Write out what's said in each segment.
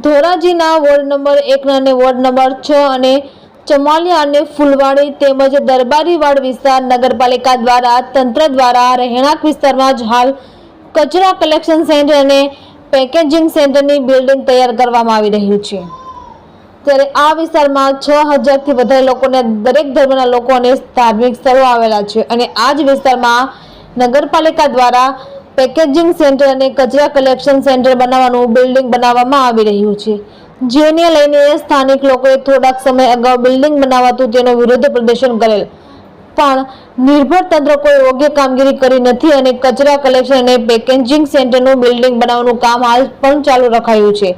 ધોરાજીના ward number 1 અને ward number 6 અને ચમાલિયા અને ફૂલવાડી તેમજ દરબારીવાડ વિસ્તાર નગરપાલિકા દ્વારા તંત્ર દ્વારા રહેણાંક વિસ્તારમાં જ હાલ કચરા કલેક્શન સેન્ટર અને પેકેજિંગ સેન્ટરની બિલ્ડિંગ તૈયાર કરવામાં આવી રહ્યું છે। ત્યારે આ વિસ્તારમાં 6000 થી વધારે લોકોને દરેક ધર્મના લોકો અને ધાર્મિક સ્થળો આવેલા છે અને આ જ વિસ્તારમાં નગરપાલિકા દ્વારા પેકેજિંગ સેન્ટર અને કચરા કલેક્શન સેન્ટર બનાવવાનું બિલ્ડિંગ બનાવવામાં આવી રહ્યું છે, જેને લઈને સ્થાનિક લોકોએ થોડાક સમય અગાઉ બિલ્ડિંગ બનાવાતું તેનો વિરોધ પ્રદર્શન કરેલ, પણ નિર્ભર તંત્ર કોઈ યોગ્ય કામગીરી કરી નથી અને કચરા કલેક્શન અને પેકેજિંગ સેન્ટરનું બિલ્ડિંગ બનાવવાનું કામ હાલ પણ ચાલુ રખાયું છે,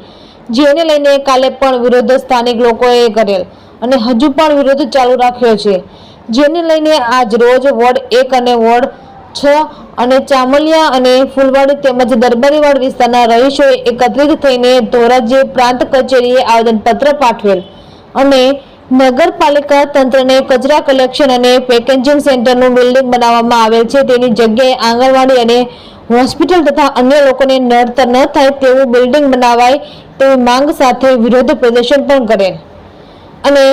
જેને લઈને કાલે પણ વિરોધ સ્થાનિક લોકોએ કરેલ અને હજુ પણ વિરોધ ચાલુ રાખ્યો છે, જેને લઈને આજ રોજ વોર્ડ 1 અને વોર્ડ 6 અને ચામલિયા અને ફૂલવાડી તેમજ દરબારીવાડ વિસ્તારના રહીશોએ એકત્રિત થઈને ધોરાજી પ્રાંત કચેરીએ આવેદનપત્ર પાઠવેલ અને નગરપાલિકા તંત્રને કચરા કલેક્શન અને પેકેજિંગ સેન્ટરનું બિલ્ડિંગ બનાવવામાં આવેલ છે તેની જગ્યાએ આંગણવાડી અને હોસ્પિટલ તથા અન્ય લોકોને નડતર ન થાય તેવું બિલ્ડિંગ બનાવાય તેવી માંગ સાથે વિરોધ પ્રદર્શન પણ કરેલ અને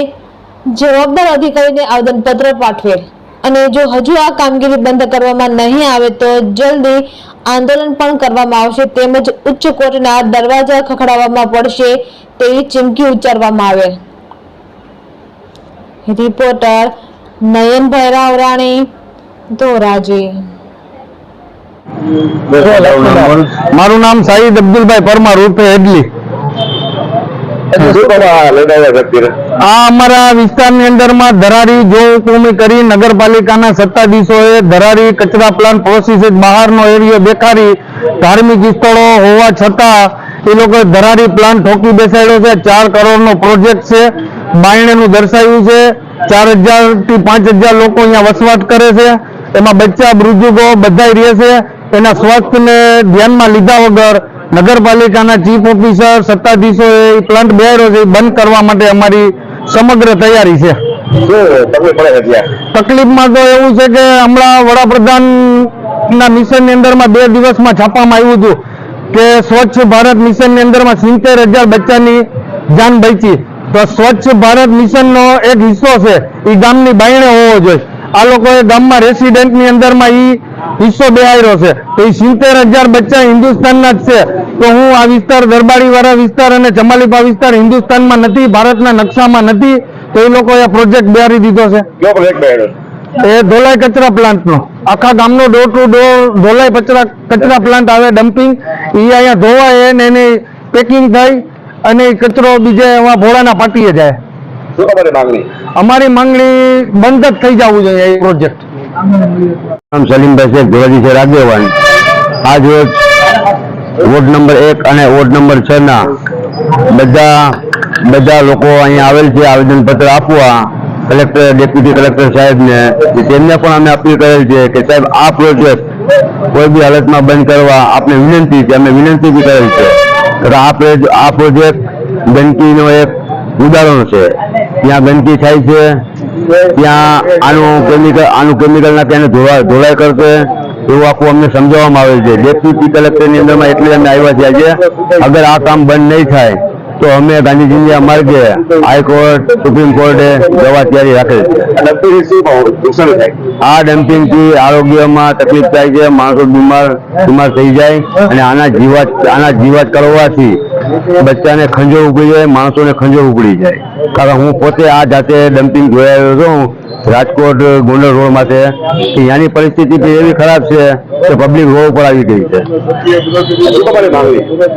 જવાબદાર અધિકારીને આવેદનપત્ર પાઠવેલ અને જો હજુ આ કામગીરી બંધ કરવામાં નહીં આવે તો જલ્દી આંદોલન પણ કરવામાં આવશે તેમજ ઉચ્ચ કોર્ટના દરવાજા ખખડાવવામાં પડશે તેવી ચીમકી ઉચ્ચારવામાં આવેલ। રિપોર્ટર નયનભાઈ રાવરાણી, ધોરાજી। મારું નામ સાઈદ અબ્દુલભાઈ પરમાર ઉર્ફે એડલી। આ અમારા વિસ્તારની અંદરમાં ધરારી જો હુકુમી કરી નગરપાલિકાના સત્તાધીશોએ ધરારી કચરા પ્લાન્ટ પ્રોસેસ બહારનો એરિયો દેખાડી ધાર્મિક સ્થળો હોવા છતાં એ લોકો ધરારી પ્લાન્ટ ઠોકી બેસાડ્યો છે। 4 કરોડનો પ્રોજેક્ટ છે, બાયણેનું દર્શાવ્યું છે। 4000 થી 5000 લોકો અહીંયા વસવાટ કરે છે, એમાં બચ્ચા બુજુર્ગો બધા રહે છે। એના સ્વાસ્થ્યને ધ્યાનમાં લીધા વગર નગરપાલિકાના ચીફ ઓફિસર સત્તાધીશોએ પ્લાન્ટ બેહાડ્યો છે, બંધ કરવા માટે અમારી સમગ્ર તૈયારી છે। તકલીફમાં તો એવું છે કે હમણાં વડાપ્રધાનના મિશનની અંદરમાં 2 દિવસમાં છાપવામાં આવ્યું હતું કે સ્વચ્છ ભારત મિશનની અંદરમાં 70000 બચ્ચાની જાન બચી, તો સ્વચ્છ ભારત મિશનનો એક હિસ્સો છે એ ગામની બાયણે હોવો જોઈએ। આ લોકોએ ગામમાં રેસિડેન્ટની અંદરમાં એ હિસ્સો બેહાડ્યો છે, તો એ 70000 બચ્ચા હિન્દુસ્તાનના જ છે। તો હું આ વિસ્તાર દરબારીવાળા વિસ્તાર અને ચમાલીપા વિસ્તાર હિન્દુસ્તાનમાં નથી, ભારતના નકશામાં નથી, તો એ લોકોએ પ્રોજેક્ટ બેહાડી દીધો છે। એ ધોલાઈ કચરા પ્લાન્ટનો આખા ગામનો ડોર ટુ ડોર ધોલાઈ કચરા પ્લાન્ટ આવે ડમ્પિંગ, એ અહીંયા ધોવાય ને એની પેકિંગ થાય અને કચરો બીજે ભોળાના પાટીએ જાય। અમારી માંગણી બંધ જ થઈ જવું જોઈએ એ પ્રોજેક્ટ। સલીમભાઈ શેખ, ધોરાજી શહેર આગેવાન। આજ રોજ વોર્ડ નંબર 1 અને વોર્ડ નંબર 6 ના બધા લોકો અહીંયા આવેલ છે આવેદનપત્ર આપવા કલેક્ટર, ડેપ્યુટી કલેક્ટર સાહેબને। તેમને પણ અમે અપીલ કરેલ છે કે સાહેબ આ પ્રોજેક્ટ કોઈ બી હાલતમાં બંધ કરવા આપને વિનંતી છે, અમે વિનંતી બી કરેલ છે। આ પ્રોજેક્ટ ગંદકીનો એક ઉદાહરણ છે, ત્યાં ગંદકી થાય છે, ત્યાં આનું કેમિકલ નાખી એને ધોલાઈ કરશે એવું આખું અમને સમજાવવામાં આવે છે। ડેપ્યુટી કલેક્ટરની અંદરમાં એટલે અમે આવ્યા છીએ આજે, અગર આ કામ બંધ નહીં થાય તો અમે ગાંધીજીના માર્ગે હાઈકોર્ટ, સુપ્રીમ કોર્ટે જવા તૈયારી રાખેલ છે। આ ડમ્પિંગથી આરોગ્યમાં તકલીફ થાય છે, માણસો બીમાર થઈ જાય અને આના જીવાત કરવાથી બચ્ચાને ખંજો ઉપડી જાય, માણસોને ખંજો ઉપડી જાય। કારણ હું પોતે આ જાતે ડમ્પિંગ જોઈ આવ્યો છું રાજકોટ ગોંડલ રોડ માટે, ત્યાંની પરિસ્થિતિ એવી ખરાબ છે કે પબ્લિક રોડ ઉપર આવી ગઈ છે।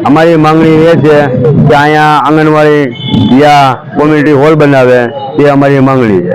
અમારી માંગણી એ છે કે અહીંયા આંગણવાડી યા કોમ્યુનિટી હોલ બનાવે, એ અમારી માંગણી છે।